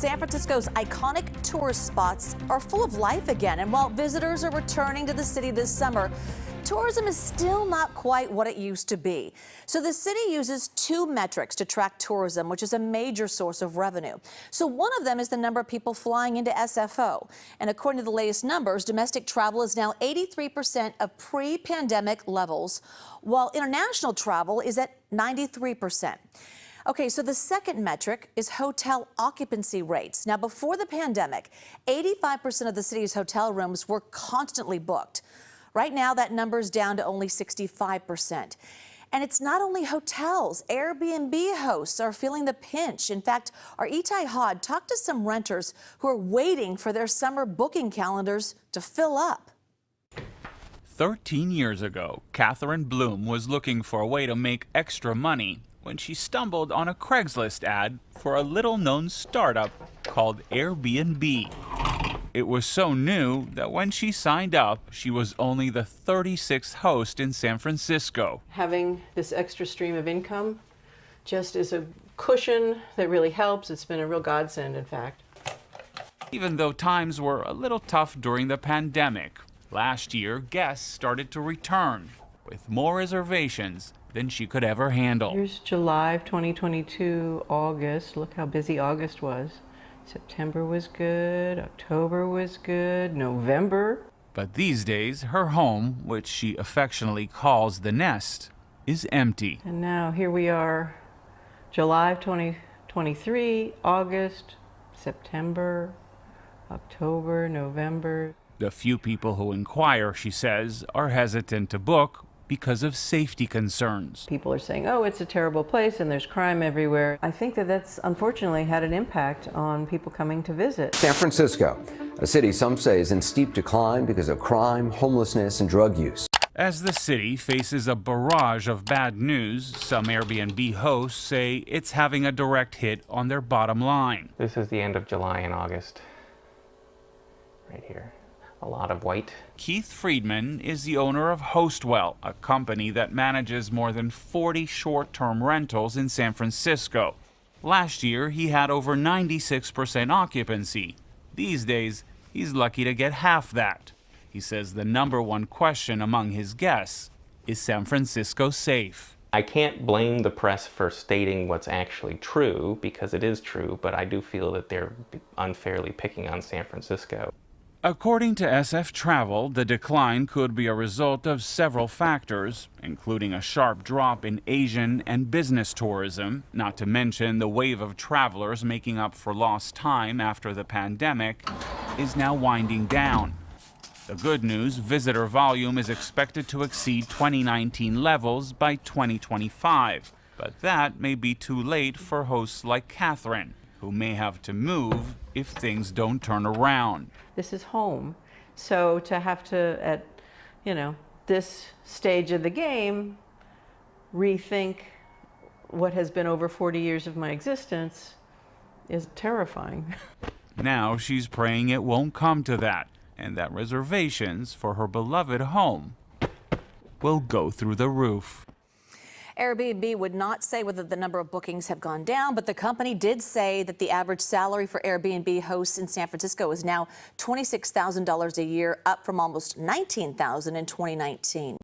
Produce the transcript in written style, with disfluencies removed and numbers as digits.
San Francisco's iconic tourist spots are full of life again. And while visitors are returning to the city this summer, tourism is still not quite what it used to be. So the city uses two metrics to track tourism, which is a major source of revenue. So one of them is the number of people flying into SFO. And according to the latest numbers, domestic travel is now 83% of pre-pandemic levels, while international travel is at 93%. Okay, so the second metric is hotel occupancy rates. Now, before the pandemic, 85% of the city's hotel rooms were constantly booked. Right now, that number is down to only 65%. And it's not only hotels. Airbnb hosts are feeling the pinch. In fact, our Itay Hod talked to some renters who are waiting for their summer booking calendars to fill up. 13 years ago, Catherine Bloom was looking for a way to make extra money when she stumbled on a Craigslist ad for a little-known startup called Airbnb. It was so new that when she signed up, she was only the 36th host in San Francisco. Having this extra stream of income just is a cushion that really helps. It's been a real godsend, in fact. Even though times were a little tough during the pandemic, last year guests started to return with more reservations than she could ever handle. Here's July of 2022, August. Look how busy August was. September was good, October was good, November. But these days, her home, which she affectionately calls the nest, is empty. And now here we are, July of 2023, August, September, October, November. The few people who inquire, she says, are hesitant to book because of safety concerns. People are saying, oh, it's a terrible place and there's crime everywhere. I think that that's unfortunately had an impact on people coming to visit. San Francisco, a city some say is in steep decline because of crime, homelessness, and drug use. As the city faces a barrage of bad news, some Airbnb hosts say it's having a direct hit on their bottom line. This is the end of July and August, right here. A lot of white. Keith Friedman is the owner of Hostwell, a company that manages more than 40 short-term rentals in San Francisco. Last year, he had over 96% occupancy. These days, he's lucky to get half that. He says the number one question among his guests is San Francisco safe? I can't blame the press for stating what's actually true, because it is true, but I do feel that they're unfairly picking on San Francisco. According to SF Travel, the decline could be a result of several factors, including a sharp drop in Asian and business tourism, not to mention the wave of travelers making up for lost time after the pandemic is now winding down. The good news, visitor volume is expected to exceed 2019 levels by 2025, but that may be too late for hosts like Catherine, who may have to move if things don't turn around. This is home, so to have to, at this stage of the game, rethink what has been over 40 years of my existence is terrifying. Now she's praying it won't come to that, and that reservations for her beloved home will go through the roof. Airbnb would not say whether the number of bookings have gone down, but the company did say that the average salary for Airbnb hosts in San Francisco is now $26,000 a year, up from almost $19,000 in 2019.